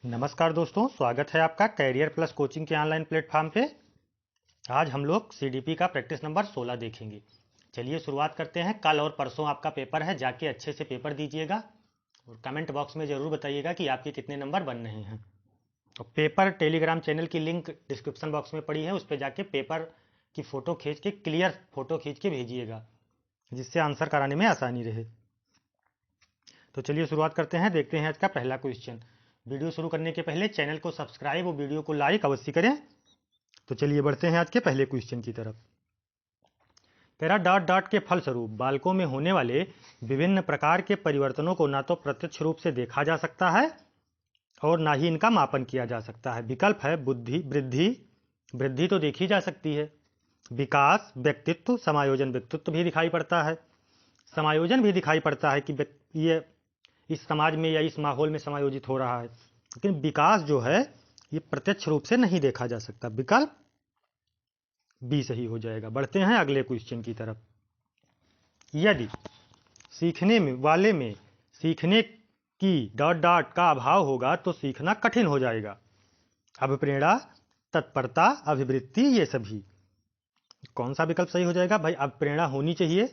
नमस्कार दोस्तों, स्वागत है आपका कैरियर प्लस कोचिंग के ऑनलाइन प्लेटफॉर्म पे। आज हम लोग सीडीपी का प्रैक्टिस नंबर 16 देखेंगे। चलिए शुरुआत करते हैं। कल और परसों आपका पेपर है, जाके अच्छे से पेपर दीजिएगा और कमेंट बॉक्स में ज़रूर बताइएगा कि आपके कितने नंबर बन रहे हैं। तो पेपर टेलीग्राम चैनल की लिंक डिस्क्रिप्शन बॉक्स में पड़ी है, उस पर जाके पेपर की फ़ोटो खींच के, क्लियर फ़ोटो खींच के भेजिएगा, जिससे आंसर कराने में आसानी रहे। तो चलिए शुरुआत करते हैं, देखते हैं आज का पहला क्वेश्चन। वीडियो शुरू करने के पहले चैनल को सब्सक्राइब और वीडियो को लाइक अवश्य करें। तो चलिए बढ़ते हैं आज के पहले क्वेश्चन की तरफ। तेरा डॉट डॉट के फलस्वरूप बालकों में होने वाले विभिन्न प्रकार के परिवर्तनों को ना तो प्रत्यक्ष रूप से देखा जा सकता है और ना ही इनका मापन किया जा सकता है। विकल्प है बुद्धि, वृद्धि। वृद्धि तो देखी जा सकती है। विकास, व्यक्तित्व, समायोजन। व्यक्तित्व भी दिखाई पड़ता है, समायोजन भी दिखाई पड़ता है कि ये इस समाज में या इस माहौल में समायोजित हो रहा है, लेकिन विकास जो है ये प्रत्यक्ष रूप से नहीं देखा जा सकता। विकल्प बी सही हो जाएगा। बढ़ते हैं अगले क्वेश्चन की तरफ। यदि सीखने वाले में सीखने की डॉट डॉट का अभाव होगा तो सीखना कठिन हो जाएगा। अभिप्रेरणा, तत्परता, अभिवृत्ति, ये सभी। कौन सा विकल्प सही हो जाएगा भाई? अभिप्रेरणा होनी चाहिए,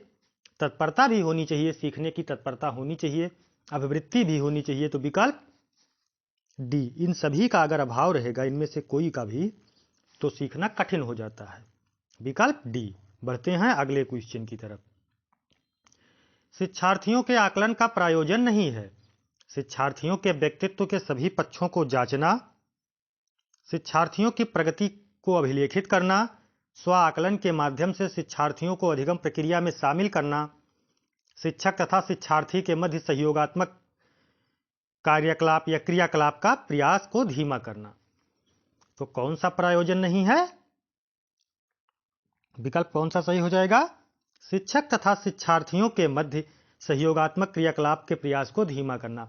तत्परता भी होनी चाहिए, सीखने की तत्परता होनी चाहिए, अभिवृत्ति भी होनी चाहिए। तो विकल्प डी, इन सभी का अगर अभाव रहेगा, इनमें से कोई का भी, तो सीखना कठिन हो जाता है। विकल्प डी। बढ़ते हैं अगले क्वेश्चन की तरफ। शिक्षार्थियों के आकलन का प्रायोजन नहीं है। शिक्षार्थियों के व्यक्तित्व के सभी पक्षों को जांचना, शिक्षार्थियों की प्रगति को अभिलेखित करना, स्व आकलन के माध्यम से शिक्षार्थियों को अधिगम प्रक्रिया में शामिल करना, शिक्षक तथा शिक्षार्थी के मध्य सहयोगात्मक कार्यकलाप या क्रियाकलाप का प्रयास को धीमा करना। तो कौन सा प्रायोजन नहीं है? विकल्प कौन सा सही हो जाएगा? शिक्षक तथा शिक्षार्थियों के मध्य सहयोगात्मक क्रियाकलाप के प्रयास को धीमा करना।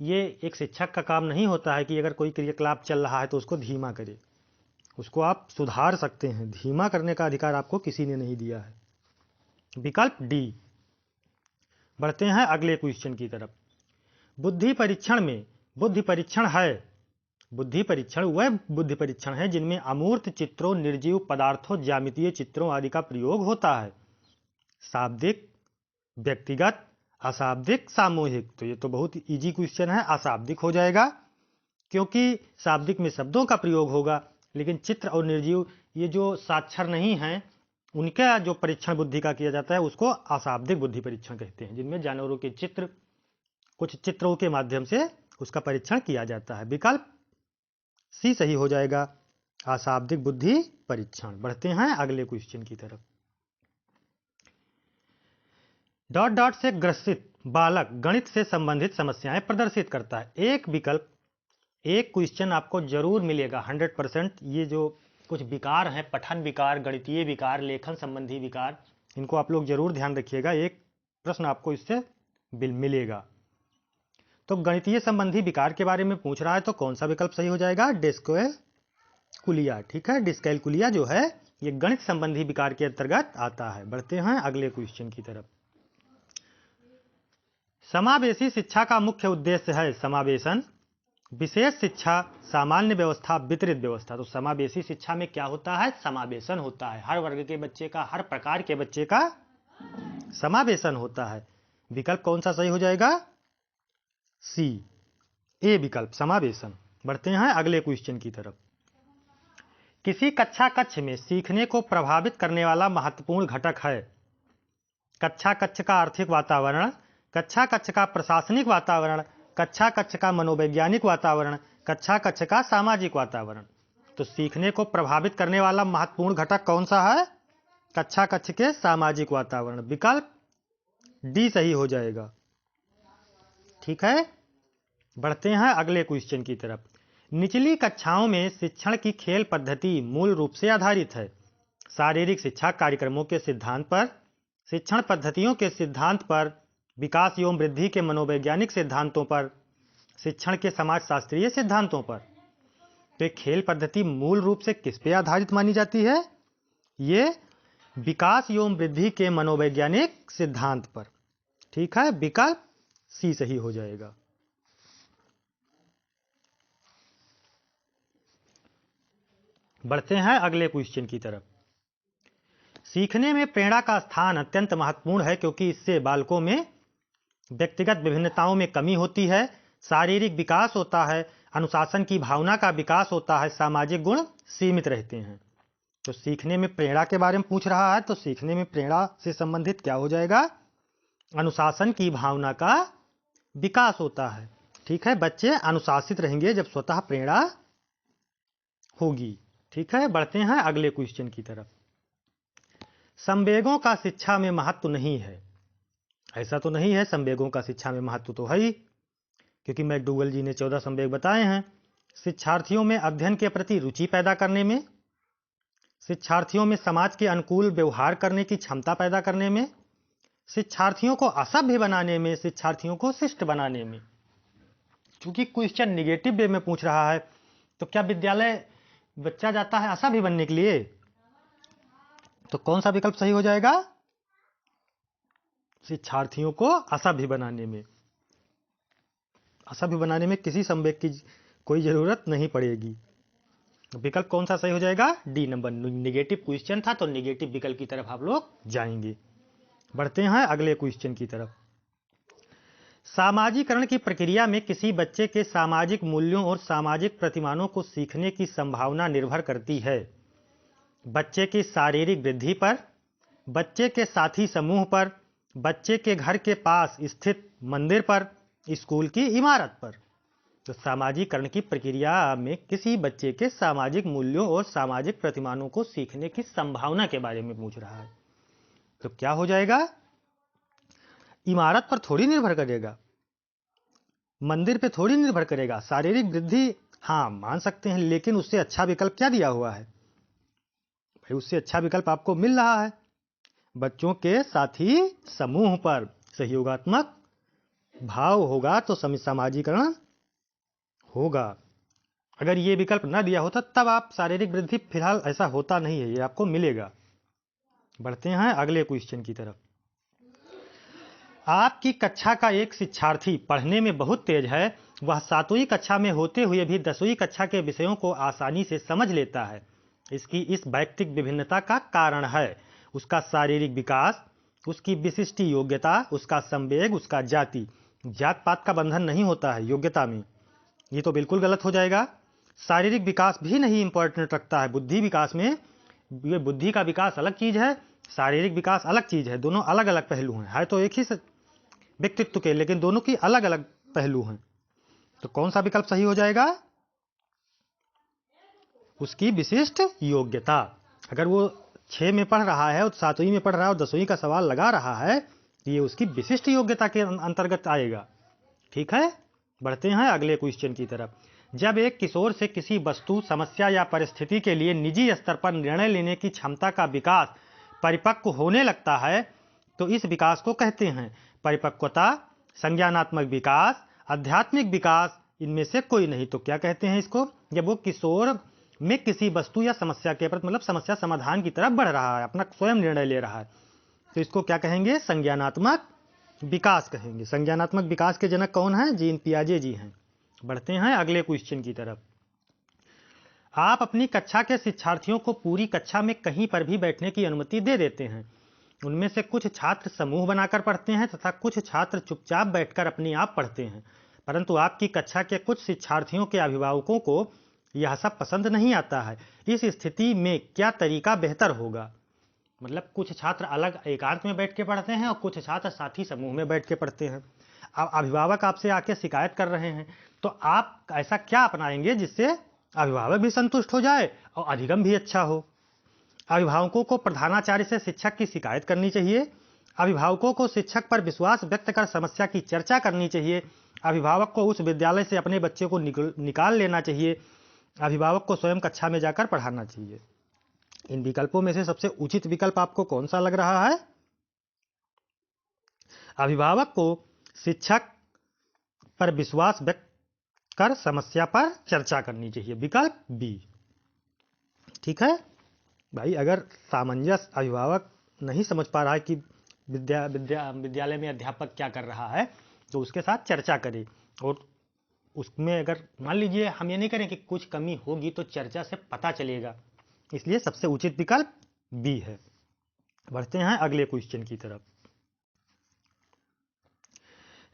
ये एक शिक्षक का काम नहीं होता है कि अगर कोई क्रियाकलाप चल रहा है तो उसको धीमा करे, उसको आप सुधार सकते हैं। धीमा करने का अधिकार आपको किसी ने नहीं दिया है। विकल्प डी। बढ़ते हैं अगले क्वेश्चन की तरफ। बुद्धि परीक्षण में बुद्धि परीक्षण है। बुद्धि परीक्षण वह बुद्धि परीक्षण है जिनमें अमूर्त चित्रों, निर्जीव पदार्थों, ज्यामितीय चित्रों आदि का प्रयोग होता है। शाब्दिक, व्यक्तिगत, अशाब्दिक, सामूहिक। तो ये तो बहुत इजी क्वेश्चन है, अशाब्दिक हो जाएगा, क्योंकि शाब्दिक में शब्दों का प्रयोग होगा, लेकिन चित्र और निर्जीव ये जो साक्षर नहीं हैं, उनका जो परीक्षण बुद्धि का किया जाता है उसको अशाब्दिक बुद्धि परीक्षण कहते हैं, जिनमें जानवरों के चित्र, कुछ चित्रों के माध्यम से उसका परीक्षण किया जाता है। विकल्प सी सही हो जाएगा, अशाब्दिक बुद्धि परीक्षण। बढ़ते हैं अगले क्वेश्चन की तरफ। डॉट डॉट से ग्रसित बालक गणित से संबंधित समस्याएं प्रदर्शित करता है। एक विकल्प, एक क्वेश्चन आपको जरूर मिलेगा 100%। ये जो कुछ विकार हैं, पठन विकार, गणितीय विकार, लेखन संबंधी विकार, इनको आप लोग जरूर ध्यान रखिएगा। एक प्रश्न आपको इससे मिलेगा। तो गणितीय संबंधी विकार के बारे में पूछ रहा है, तो कौन सा विकल्प सही हो जाएगा? डिस्कैलकुलिया। ठीक है, डिस्कैलकुलिया जो है ये गणित संबंधी विकार के अंतर्गत आता है। बढ़ते हैं अगले क्वेश्चन की तरफ। समावेशी शिक्षा का मुख्य उद्देश्य है समावेशन, विशेष शिक्षा, सामान्य व्यवस्था, वितरित व्यवस्था। तो समावेशी शिक्षा में क्या होता है? समावेशन होता है। हर वर्ग के बच्चे का, हर प्रकार के बच्चे का समावेशन होता है। विकल्प कौन सा सही हो जाएगा? सी, ए विकल्प, समावेशन। बढ़ते हैं अगले क्वेश्चन की तरफ। किसी कक्षा कक्ष में सीखने को प्रभावित करने वाला महत्वपूर्ण घटक है। कक्षा कक्ष का आर्थिक वातावरण, कक्षा कक्ष का प्रशासनिक वातावरण, कक्षा कक्ष का मनोवैज्ञानिक वातावरण, कक्षा कक्ष का सामाजिक वातावरण। तो सीखने को प्रभावित करने वाला महत्वपूर्ण घटक कौन सा है? कक्षा कक्ष के सामाजिक वातावरण। विकल्प डी सही हो जाएगा। ठीक है, बढ़ते हैं अगले क्वेश्चन की तरफ। निचली कक्षाओं में शिक्षण की खेल पद्धति मूल रूप से आधारित है शारीरिक शिक्षा कार्यक्रमों के सिद्धांत पर, शिक्षण पद्धतियों के सिद्धांत पर, विकास एवं वृद्धि के मनोवैज्ञानिक सिद्धांतों पर, शिक्षण के समाजशास्त्रीय सिद्धांतों पर। तो खेल पद्धति मूल रूप से किस पे आधारित मानी जाती है? ये विकास एवं वृद्धि के मनोवैज्ञानिक सिद्धांत पर। ठीक है, विकल्प सी सही हो जाएगा। बढ़ते हैं अगले क्वेश्चन की तरफ। सीखने में प्रेरणा का स्थान अत्यंत महत्वपूर्ण है क्योंकि इससे बालकों में व्यक्तिगत विभिन्नताओं में कमी होती है, शारीरिक विकास होता है, अनुशासन की भावना का विकास होता है, सामाजिक गुण सीमित रहते हैं। तो सीखने में प्रेरणा के बारे में पूछ रहा है, तो सीखने में प्रेरणा से संबंधित क्या हो जाएगा? अनुशासन की भावना का विकास होता है। ठीक है, बच्चे अनुशासित रहेंगे जब स्वतः प्रेरणा होगी। ठीक है, बढ़ते हैं अगले क्वेश्चन की तरफ। संवेगों का शिक्षा में महत्व नहीं है। ऐसा तो नहीं है, संवेगों का शिक्षा में महत्व तो है ही, क्योंकि मैकडूगल जी ने 14 संवेग बताए हैं। शिक्षार्थियों में अध्ययन के प्रति रुचि पैदा करने में, शिक्षार्थियों में समाज के अनुकूल व्यवहार करने की क्षमता पैदा करने में, शिक्षार्थियों को असभ्य बनाने में, शिक्षार्थियों को शिष्ट बनाने में। क्योंकि क्वेश्चन निगेटिव वे में पूछ रहा है, तो क्या विद्यालय बच्चा जाता है असभ्य बनने के लिए? तो कौन सा विकल्प सही हो जाएगा? शिक्षार्थियों को असभ्य बनाने में। असभ्य बनाने में किसी संवेग की कोई जरूरत नहीं पड़ेगी। विकल्प कौन सा सही हो जाएगा? D number. निगेटिव क्वेश्चन था तो निगेटिव विकल्प की तरफ आप लोग जाएंगे। बढ़ते हैं अगले क्वेश्चन की तरफ। सामाजिकरण की प्रक्रिया में किसी बच्चे के सामाजिक मूल्यों और सामाजिक प्रतिमानों को सीखने की संभावना निर्भर करती है बच्चे की शारीरिक वृद्धि पर, बच्चे के साथी समूह पर, बच्चे के घर के पास स्थित मंदिर पर, स्कूल की इमारत पर। तो सामाजिकरण की प्रक्रिया में किसी बच्चे के सामाजिक मूल्यों और सामाजिक प्रतिमानों को सीखने की संभावना के बारे में पूछ रहा है। तो क्या हो जाएगा? इमारत पर थोड़ी निर्भर करेगा, मंदिर पे थोड़ी निर्भर करेगा। शारीरिक वृद्धि हाँ मान सकते हैं, लेकिन उससे अच्छा विकल्प क्या दिया हुआ है भाई? उससे अच्छा विकल्प आपको मिल रहा है बच्चों के साथी समूह पर। सहयोगात्मक भाव होगा तो सामाजिकरण होगा। अगर ये विकल्प न दिया होता तब आप शारीरिक वृद्धि, फिलहाल ऐसा होता नहीं है, ये आपको मिलेगा। बढ़ते हैं अगले क्वेश्चन की तरफ। आपकी कक्षा का एक शिक्षार्थी पढ़ने में बहुत तेज है। वह 7वीं कक्षा में होते हुए भी 10वीं कक्षा के विषयों को आसानी से समझ लेता है। इसकी इस वैयक्तिक विभिन्नता का कारण है उसका शारीरिक विकास, उसकी विशिष्ट योग्यता, उसका संवेग, उसका जाति। जात पात का बंधन नहीं होता है योग्यता में, ये तो बिल्कुल गलत हो जाएगा। शारीरिक विकास भी नहीं इंपॉर्टेंट रखता है बुद्धि विकास में। ये बुद्धि का विकास अलग चीज है, शारीरिक विकास अलग चीज है। दोनों अलग अलग पहलू हैं, तो एक ही व्यक्तित्व के, लेकिन दोनों की अलग अलग पहलू हैं। तो कौन सा विकल्प सही हो जाएगा? उसकी विशिष्ट योग्यता। अगर वो 6 में पढ़ रहा है और 7वीं में पढ़ रहा है और 10वीं का सवाल लगा रहा है, तो ये उसकी विशिष्ट योग्यता के अंतर्गत आएगा। ठीक है, बढ़ते हैं अगले क्वेश्चन की तरफ। जब एक किशोर से किसी वस्तु, समस्या या परिस्थिति के लिए निजी स्तर पर निर्णय लेने की क्षमता का विकास परिपक्व होने लगता है तो इस विकास को कहते हैं परिपक्वता, संज्ञानात्मक विकास, आध्यात्मिक विकास। इनमें से कोई नहीं। तो क्या कहते हैं इसको? जब वो किशोर में किसी वस्तु या समस्या के प्रति, मतलब समस्या समाधान की तरफ बढ़ रहा है, अपना स्वयं निर्णय ले रहा है, तो इसको क्या कहेंगे? संज्ञानात्मक विकास कहेंगे। संज्ञानात्मक विकास के जनक कौन है? जीन पियाजे जी हैं। बढ़ते हैं अगले क्वेश्चन की तरफ। आप अपनी कक्षा के शिक्षार्थियों को पूरी कक्षा में कहीं पर भी बैठने की अनुमति दे देते हैं। उनमें से कुछ छात्र समूह बनाकर पढ़ते हैं तथा कुछ छात्र चुपचाप बैठकर अपने आप पढ़ते हैं। परंतु आपकी कक्षा के कुछ शिक्षार्थियों के अभिभावकों को यह सब पसंद नहीं आता है। इस स्थिति में क्या तरीका बेहतर होगा? मतलब कुछ छात्र अलग एकांत में बैठ के पढ़ते हैं और कुछ छात्र साथी समूह में बैठ के पढ़ते हैं। अब अभिभावक आपसे आके शिकायत कर रहे हैं, तो आप ऐसा क्या अपनाएंगे जिससे अभिभावक भी संतुष्ट हो जाए और अधिगम भी अच्छा हो? अभिभावकों को प्रधानाचार्य से शिक्षक की शिकायत करनी चाहिए। अभिभावकों को शिक्षक पर विश्वास व्यक्त कर समस्या की चर्चा करनी चाहिए। अभिभावक को उस विद्यालय से अपने बच्चे को निकाल लेना चाहिए। अभिभावक को स्वयं कक्षा में जाकर पढ़ाना चाहिए। इन विकल्पों में से सबसे उचित विकल्प आपको कौन सा लग रहा है? अभिभावक को शिक्षक पर विश्वास व्यक्त कर समस्या पर चर्चा करनी चाहिए, विकल्प बी। ठीक है भाई, अगर सामंजस्य अभिभावक नहीं समझ पा रहा है कि विद्यालय में अध्यापक क्या कर रहा है, तो उसके साथ चर्चा करें। और उसमें अगर मान लीजिए हम ये नहीं करें कि कुछ कमी होगी, तो चर्चा से पता चलेगा इसलिए सबसे उचित विकल्प बी है। बढ़ते हैं अगले क्वेश्चन की तरफ।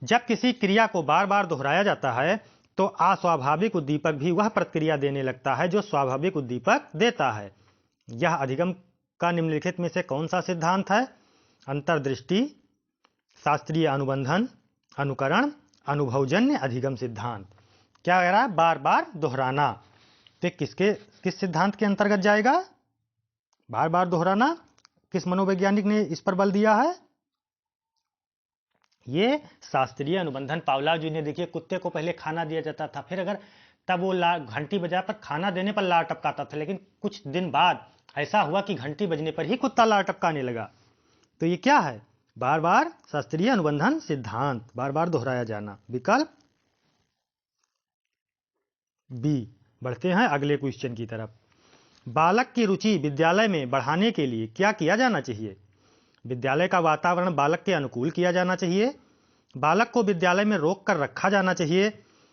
जब किसी क्रिया को बार बार दोहराया जाता है तो अस्वाभाविक उद्दीपक भी वह प्रतिक्रिया देने लगता है जो स्वाभाविक उद्दीपक देता है। यह अधिगम का निम्नलिखित में से कौन सा सिद्धांत है? अंतर्दृष्टि, शास्त्रीय अनुबंधन, अनुकरण, अनुभवजन्य अधिगम सिद्धांत। क्या कह रहा है? बार बार दोहराना। तो किस सिद्धांत के अंतर्गत जाएगा? बार बार दोहराना। किस मनोवैज्ञानिक ने इस पर बल दिया है? ये शास्त्रीय अनुबंधन। पावला जी ने, देखिए, कुत्ते को पहले खाना दिया जाता था, फिर अगर तब वो घंटी बजा पर खाना देने पर लार टपकाता था, लेकिन कुछ दिन बाद ऐसा हुआ कि घंटी बजने पर ही कुत्ता लार टपकाने लगा। तो ये क्या है? बार बार शास्त्रीय अनुबंधन सिद्धांत, बार बार दोहराया जाना। विकल्प बी। बढ़ते हैं अगले क्वेश्चन की तरफ। बालक की रुचि विद्यालय में बढ़ाने के लिए क्या किया जाना चाहिए? विद्यालय का वातावरण बालक के अनुकूल किया जाना चाहिए, बालक को विद्यालय में रोक कर रखा जाना चाहिए,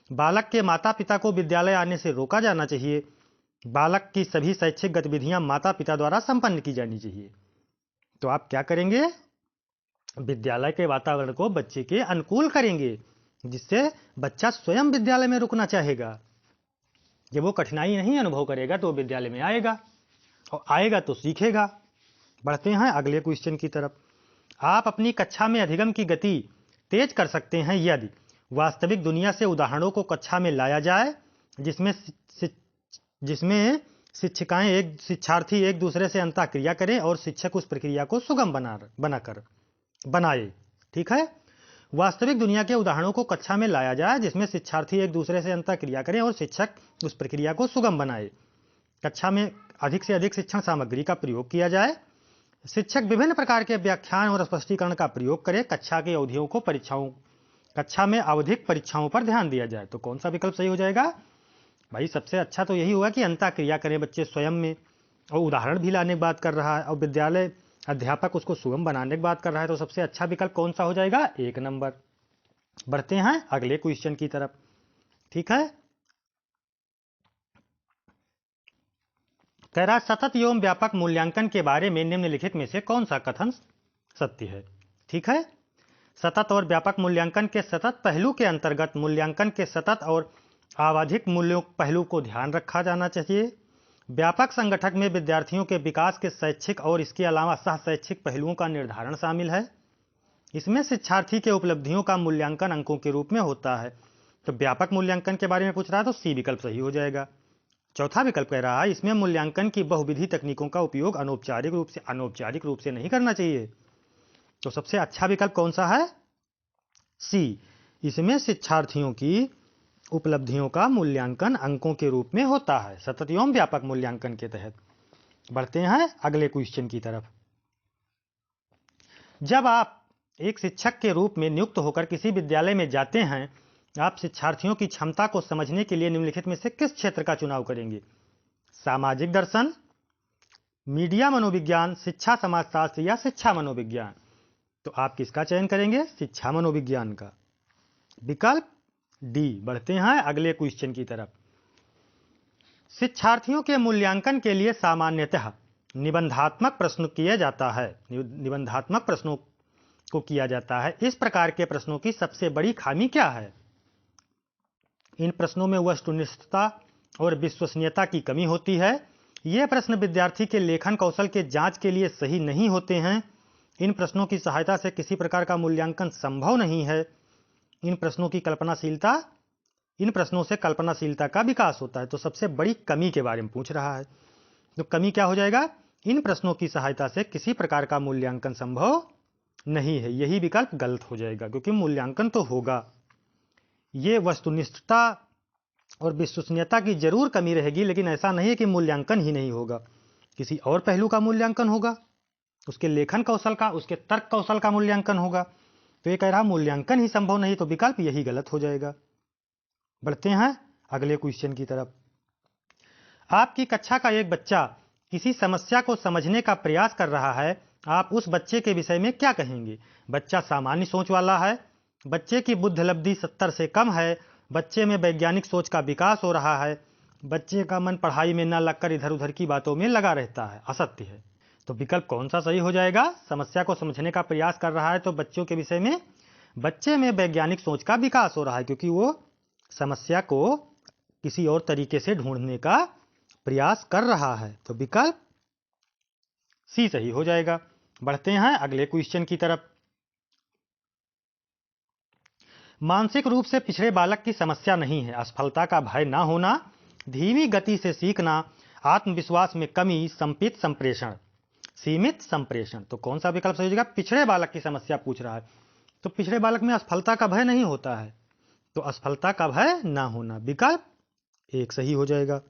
बालक के माता पिता को विद्यालय आने से रोका जाना चाहिए, बालक की सभी शैक्षिक गतिविधियां माता पिता द्वारा संपन्न की जानी चाहिए। तो आप क्या करेंगे? विद्यालय के वातावरण को बच्चे के अनुकूल करेंगे, जिससे बच्चा स्वयं विद्यालय में रुकना चाहेगा। जब वो कठिनाई नहीं अनुभव करेगा तो विद्यालय में आएगा, और आएगा तो सीखेगा। बढ़ते हैं अगले क्वेश्चन की तरफ। आप अपनी कक्षा में अधिगम की गति तेज कर सकते हैं यदि वास्तविक दुनिया से उदाहरणों को कक्षा में लाया जाए, जिसमें शिक्षार्थी एक दूसरे से अंतःक्रिया करें और शिक्षक उस प्रक्रिया को सुगम बनाए। ठीक है? वास्तविक दुनिया के उदाहरणों को कक्षा में लाया जाए जिसमें शिक्षार्थी एक दूसरे से अंतःक्रिया करें और शिक्षक उस प्रक्रिया को सुगम बनाए। कक्षा में अधिक से अधिक शिक्षण सामग्री का प्रयोग किया जाए। शिक्षक विभिन्न प्रकार के व्याख्यान और स्पष्टीकरण का प्रयोग करें। कक्षा में आवधिक परीक्षाओं पर ध्यान दिया जाए। तो कौन सा विकल्प सही हो जाएगा? भाई सबसे अच्छा तो यही होगा कि अंतःक्रिया करें बच्चे स्वयं में, और उदाहरण भी लाने की बात कर रहा है, और विद्यालय अध्यापक उसको सुगम बनाने की बात कर रहा है। तो सबसे अच्छा विकल्प कौन सा हो जाएगा? 1 नंबर। बढ़ते हैं अगले क्वेश्चन की तरफ। ठीक है? कह रहा सतत एवं व्यापक मूल्यांकन के बारे में निम्नलिखित में से कौन सा कथन सत्य है? ठीक है? सतत और व्यापक मूल्यांकन के सतत पहलू के अंतर्गत मूल्यांकन के सतत और आवधिक मूल्यों पहलू को ध्यान रखा जाना चाहिए। व्यापक संगठक में विद्यार्थियों के विकास के शैक्षिक और इसके अलावा सह शैक्षिक पहलुओं का निर्धारण शामिल है। इसमें शिक्षार्थी के उपलब्धियों का मूल्यांकन अंकों के रूप में होता है। तो व्यापक मूल्यांकन के बारे में पूछ रहा है तो सी विकल्प सही हो जाएगा। चौथा विकल्प कह रहा है इसमें मूल्यांकन की बहुविधि तकनीकों का उपयोग अनौपचारिक रूप से नहीं करना चाहिए। तो सबसे अच्छा विकल्प कौन सा है? सी। इसमें शिक्षार्थियों की उपलब्धियों का मूल्यांकन अंकों के रूप में होता है, सतत एवं व्यापक मूल्यांकन के तहत। बढ़ते हैं अगले क्वेश्चन की तरफ। जब आप एक शिक्षक के रूप में नियुक्त होकर किसी विद्यालय में जाते हैं, आप शिक्षार्थियों की क्षमता को समझने के लिए निम्नलिखित में से किस क्षेत्र का चुनाव करेंगे? सामाजिक दर्शन, मीडिया मनोविज्ञान, शिक्षा समाजशास्त्र या शिक्षा मनोविज्ञान। तो आप किसका चयन करेंगे? शिक्षा मनोविज्ञान का। विकल्प डी। बढ़ते हैं अगले क्वेश्चन की तरफ। शिक्षार्थियों के मूल्यांकन के लिए सामान्यतः निबंधात्मक प्रश्न किया जाता है। निबंधात्मक प्रश्नों को किया जाता है। इस प्रकार के प्रश्नों की सबसे बड़ी खामी क्या है? इन प्रश्नों में वस्तुनिष्ठता और विश्वसनीयता की कमी होती है। ये प्रश्न विद्यार्थी के लेखन कौशल के जांच के लिए सही नहीं होते हैं। इन प्रश्नों की सहायता से किसी प्रकार का मूल्यांकन संभव नहीं है। इन प्रश्नों से कल्पनाशीलता का विकास होता है। तो सबसे बड़ी कमी के बारे में पूछ रहा है। तो कमी क्या हो जाएगा? इन प्रश्नों की सहायता से किसी प्रकार का मूल्यांकन संभव नहीं है। यही विकल्प गलत हो जाएगा, क्योंकि मूल्यांकन तो होगा। ये वस्तुनिष्ठता और विश्वसनीयता की जरूर कमी रहेगी, लेकिन ऐसा नहीं है कि मूल्यांकन ही नहीं होगा। किसी और पहलू का मूल्यांकन होगा, उसके लेखन कौशल का, उसके तर्क कौशल का मूल्यांकन होगा। तो ये कह रहा मूल्यांकन ही संभव नहीं, तो विकल्प यही गलत हो जाएगा। बढ़ते हैं अगले क्वेश्चन की तरफ। आपकी कक्षा का एक बच्चा किसी समस्या को समझने का प्रयास कर रहा है, आप उस बच्चे के विषय में क्या कहेंगे? बच्चा सामान्य सोच वाला है, बच्चे की बुद्धिलब्धि 70 से कम है, बच्चे में वैज्ञानिक सोच का विकास हो रहा है, बच्चे का मन पढ़ाई में न लगकर इधर उधर की बातों में लगा रहता है, असत्य है। तो विकल्प कौन सा सही हो जाएगा? समस्या को समझने का प्रयास कर रहा है तो बच्चों के विषय में बच्चे में वैज्ञानिक सोच का विकास हो रहा है, क्योंकि वो समस्या को किसी और तरीके से ढूंढने का प्रयास कर रहा है। तो विकल्प सी सही हो जाएगा। बढ़ते हैं अगले क्वेश्चन की तरफ। मानसिक रूप से पिछड़े बालक की समस्या नहीं है असफलता का भय ना होना, धीमी गति से सीखना, आत्मविश्वास में कमी, संपित संप्रेषण, सीमित संप्रेषण। तो कौन सा विकल्प सही हो जाएगा? पिछड़े बालक की समस्या पूछ रहा है, तो पिछड़े बालक में असफलता का भय नहीं होता है, तो असफलता का भय ना होना, विकल्प एक सही हो जाएगा।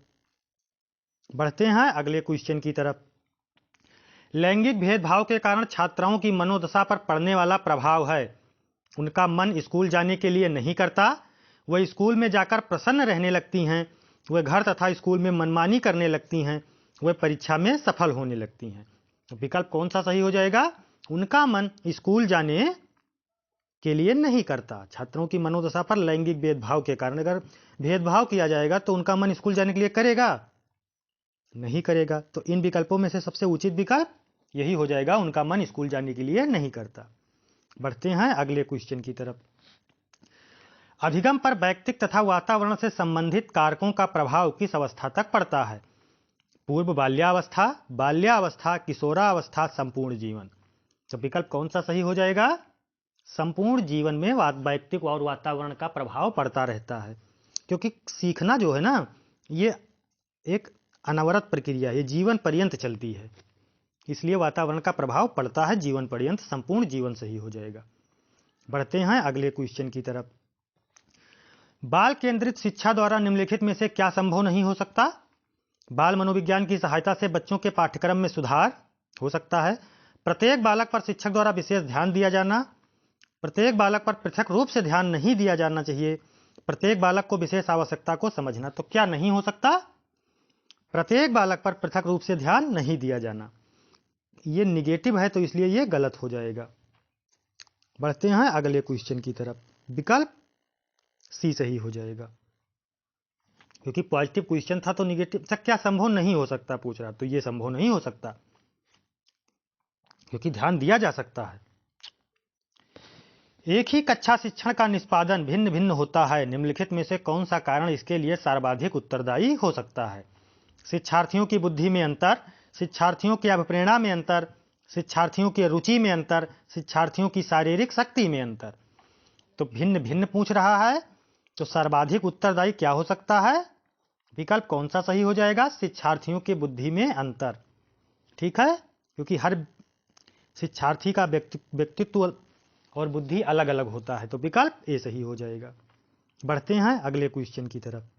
बढ़ते हैं अगले क्वेश्चन की तरफ। लैंगिक भेदभाव के कारण छात्राओं की मनोदशा पर पड़ने वाला प्रभाव है, उनका मन स्कूल जाने के लिए नहीं करता, वह स्कूल में जाकर प्रसन्न रहने लगती हैं, वह घर तथा स्कूल में मनमानी करने लगती हैं, वह परीक्षा में सफल होने लगती हैं। तो विकल्प कौन सा सही हो जाएगा? उनका मन स्कूल जाने के लिए नहीं करता। छात्रों की मनोदशा पर लैंगिक भेदभाव के कारण अगर भेदभाव किया जाएगा तो उनका मन स्कूल जाने के लिए करेगा? नहीं करेगा। तो इन विकल्पों में से सबसे उचित विकल्प यही हो जाएगा, उनका मन स्कूल जाने के लिए नहीं करता। बढ़ते हैं अगले क्वेश्चन की तरफ। अधिगम पर व्यक्तित्व तथा वातावरण से संबंधित कारकों का प्रभाव किस अवस्था तक पड़ता है? पूर्व बाल्यावस्था, बाल्यावस्था, किशोरावस्था, संपूर्ण जीवन। तो विकल्प कौन सा सही हो जाएगा? संपूर्ण जीवन में व्यक्तित्व और वातावरण का प्रभाव पड़ता रहता है, क्योंकि सीखना जो है ना, ये एक अनवरत प्रक्रिया है, ये जीवन पर्यंत चलती है, इसलिए वातावरण का प्रभाव पड़ता है जीवन पर्यंत। संपूर्ण जीवन सही हो जाएगा। बढ़ते हैं अगले क्वेश्चन की तरफ। बाल केंद्रित शिक्षा द्वारा निम्नलिखित में से क्या संभव नहीं हो सकता? बाल मनोविज्ञान की सहायता से बच्चों के पाठ्यक्रम में सुधार हो सकता है, प्रत्येक बालक पर शिक्षक द्वारा विशेष ध्यान दिया जाना, प्रत्येक बालक पर पृथक रूप से ध्यान नहीं दिया जाना चाहिए, प्रत्येक बालक को विशेष आवश्यकता को समझना। तो क्या नहीं हो सकता? प्रत्येक बालक पर पृथक रूप से ध्यान नहीं दिया जाना, ये निगेटिव है, तो इसलिए ये गलत हो जाएगा। बढ़ते हैं अगले क्वेश्चन की तरफ। विकल्प सी सही हो जाएगा, क्योंकि पॉजिटिव क्वेश्चन था तो निगेटिव तक क्या संभव नहीं हो सकता पूछ रहा, तो ये संभव नहीं हो सकता, क्योंकि ध्यान दिया जा सकता है। एक ही कक्षा शिक्षण का निष्पादन भिन्न भिन्न होता है, निम्नलिखित में से कौन सा कारण इसके लिए सर्वाधिक उत्तरदायी हो सकता है? शिक्षार्थियों की बुद्धि में अंतर, शिक्षार्थियों की अभिप्रेरणा में अंतर, शिक्षार्थियों की रुचि में अंतर, शिक्षार्थियों की शारीरिक शक्ति में अंतर। तो भिन्न भिन्न पूछ रहा है, तो सर्वाधिक उत्तरदायी क्या हो सकता है? विकल्प कौन सा सही हो जाएगा? शिक्षार्थियों की बुद्धि में अंतर। ठीक है, क्योंकि हर शिक्षार्थी का व्यक्तित्व और बुद्धि अलग अलग होता है, तो विकल्प ए सही हो जाएगा। बढ़ते हैं अगले क्वेश्चन की तरफ।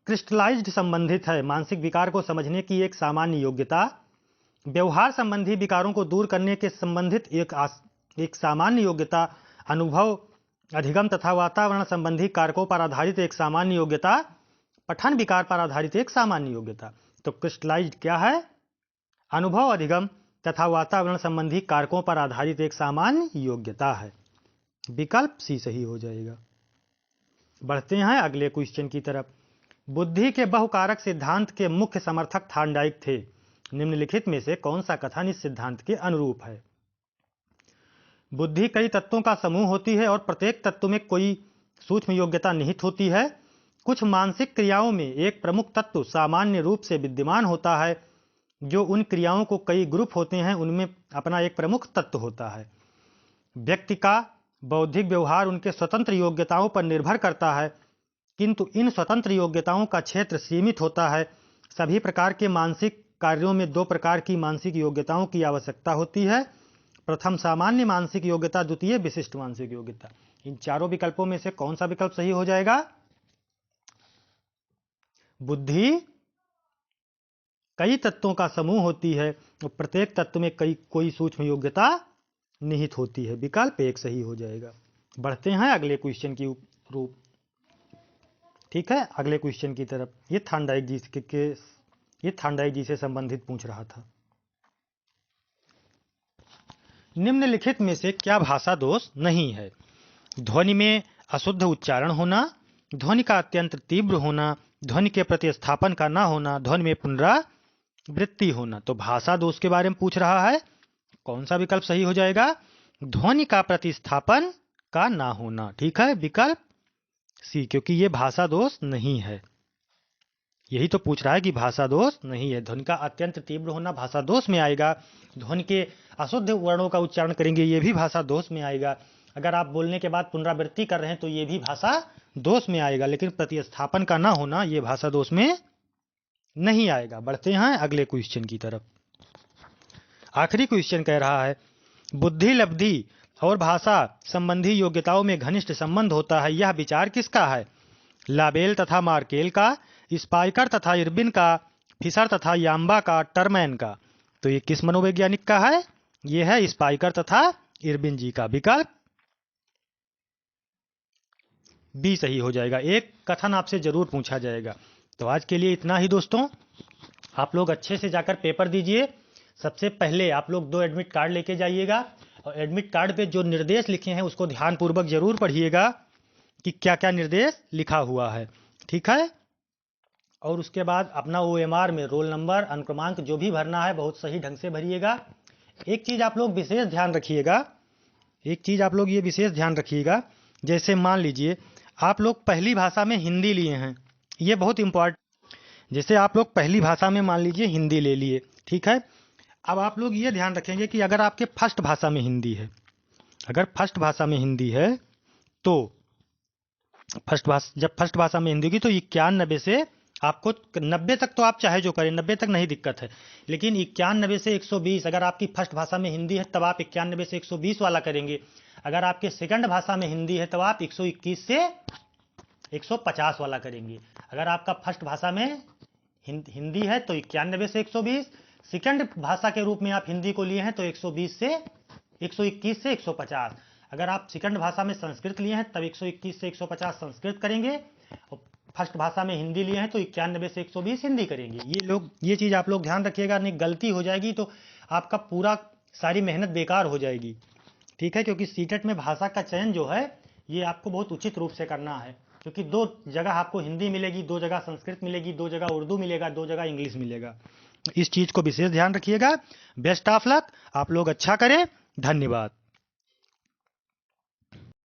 क्रिस्टलाइज्ड संबंधित है, मानसिक विकार को समझने की एक सामान्य योग्यता, व्यवहार संबंधी विकारों को दूर करने के संबंधित एक सामान्य योग्यता, अनुभव, अधिगम तथा वातावरण संबंधी कारकों पर आधारित एक सामान्य योग्यता, पठन विकार पर आधारित एक सामान्य योग्यता। तो क्रिस्टलाइज्ड क्या है? अनुभव, अधिगम तथा वातावरण संबंधी कारकों पर आधारित एक सामान्य योग्यता है, विकल्प सी सही हो जाएगा। बढ़ते हैं अगले क्वेश्चन की तरफ। बुद्धि के बहुकारक सिद्धांत के मुख्य समर्थक थार्नडाइक थे, निम्नलिखित में से कौन सा कथन इस सिद्धांत के अनुरूप है? बुद्धि कई तत्वों का समूह होती है और प्रत्येक तत्व में कोई सूक्ष्म योग्यता निहित होती है। कुछ मानसिक क्रियाओं में एक प्रमुख तत्व सामान्य रूप से विद्यमान होता है, जो उन क्रियाओं को कई ग्रुप होते हैं उनमें अपना एक प्रमुख तत्व होता है। व्यक्ति का बौद्धिक व्यवहार उनके स्वतंत्र योग्यताओं पर निर्भर करता है, किंतु इन स्वतंत्र योग्यताओं का क्षेत्र सीमित होता है। सभी प्रकार के मानसिक कार्यों में दो प्रकार की मानसिक योग्यताओं की आवश्यकता होती है, प्रथम सामान्य मानसिक योग्यता, द्वितीय विशिष्ट मानसिक योग्यता। इन चारों विकल्पों में से कौन सा विकल्प सही हो जाएगा? बुद्धि कई तत्वों का समूह होती है और प्रत्येक तत्व में कोई सूक्ष्म योग्यता निहित होती है, विकल्प एक सही हो जाएगा। बढ़ते हैं अगले क्वेश्चन की रूप। ठीक है, अगले क्वेश्चन की तरफ। ये थार्नडाइक जी से संबंधित पूछ रहा था। निम्नलिखित में से क्या भाषा दोष नहीं है? ध्वनि में अशुद्ध उच्चारण होना, ध्वनि का अत्यंत तीव्र होना, ध्वनि के प्रतिस्थापन का ना होना, ध्वनि में पुनरावृत्ति होना। तो भाषा दोष के बारे में पूछ रहा है, कौन सा विकल्प सही हो जाएगा? ध्वनि का प्रतिस्थापन का ना होना। ठीक है, विकल्प सी, क्योंकि ये भाषा दोष नहीं है। यही तो पूछ रहा है कि भाषा दोष नहीं है। ध्वनि का अत्यंत तीव्र होना भाषा दोष में आएगा। ध्वनि के अशुद्ध वर्णों का उच्चारण करेंगे, ये भी भाषा दोष में आएगा। अगर आप बोलने के बाद पुनरावृत्ति कर रहे हैं तो ये भी भाषा दोष में आएगा। लेकिन प्रतिस्थापन का ना होना ये भाषा दोष में नहीं आएगा। बढ़ते हैं अगले क्वेश्चन की तरफ। आखिरी क्वेश्चन कह रहा है, बुद्धि, लब्धि और भाषा संबंधी योग्यताओं में घनिष्ठ संबंध होता है, यह विचार किसका है? लाबेल तथा मार्केल का, स्पाइकर तथा इरविन का, फिशर तथा याम्बा का, टरमैन का। तो ये किस मनोवैज्ञानिक का है? ये है स्पाइकर तथा इरविन जी का। विकल्प बी सही हो जाएगा। एक कथन आपसे जरूर पूछा जाएगा। तो आज के लिए इतना ही दोस्तों। आप लोग अच्छे से जाकर पेपर दीजिए। सबसे पहले आप लोग 2 एडमिट कार्ड लेके जाइएगा और एडमिट कार्ड पे जो निर्देश लिखे हैं उसको ध्यानपूर्वक जरूर पढ़िएगा कि क्या क्या निर्देश लिखा हुआ है। ठीक है, और उसके बाद अपना OMR में रोल नंबर, अनुक्रमांक जो भी भरना है बहुत सही ढंग से भरिएगा। एक चीज़ आप लोग विशेष ध्यान रखिएगा, ये विशेष ध्यान रखिएगा, जैसे मान लीजिए आप लोग पहली भाषा में हिंदी लिए हैं, ये बहुत इंपॉर्टेंट। जैसे आप लोग पहली भाषा में मान लीजिए हिंदी ले लिए, ठीक है। अब आप लोग ये ध्यान रखेंगे कि अगर आपके फर्स्ट भाषा में हिंदी है, तो जब फर्स्ट भाषा में हिंदी होगी तो 91 से आपको 90 तक तो आप चाहे जो करें, 90 तक नहीं दिक्कत है, लेकिन 91 से 120 अगर आपकी फर्स्ट भाषा में हिंदी है तब आप 91 से 120 वाला करेंगे। अगर आपके सेकंड भाषा में हिंदी है तब आप 121 से 150 वाला करेंगे। अगर आपका फर्स्ट भाषा में हिंदी है तो 91 से 120, सेकंड भाषा के रूप में आप हिंदी को लिए हैं तो 121 से 150। अगर आप सेकंड भाषा में संस्कृत लिए हैं तब 121 से 150 संस्कृत करेंगे, और फर्स्ट भाषा में हिंदी लिए हैं तो 91 से 120 हिंदी करेंगे। ये चीज़ आप लोग ध्यान रखिएगा, नहीं गलती हो जाएगी तो आपका पूरा सारी मेहनत बेकार हो जाएगी। ठीक है, क्योंकि सीटेट में भाषा का चयन जो है ये आपको बहुत उचित रूप से करना है, क्योंकि 2 जगह आपको हिंदी मिलेगी, 2 जगह संस्कृत मिलेगी, 2 जगह उर्दू मिलेगा, 2 जगह इंग्लिश मिलेगा। इस चीज़ को विशेष ध्यान रखिएगा। बेस्ट ऑफ लक, आप लोग अच्छा करें। धन्यवाद।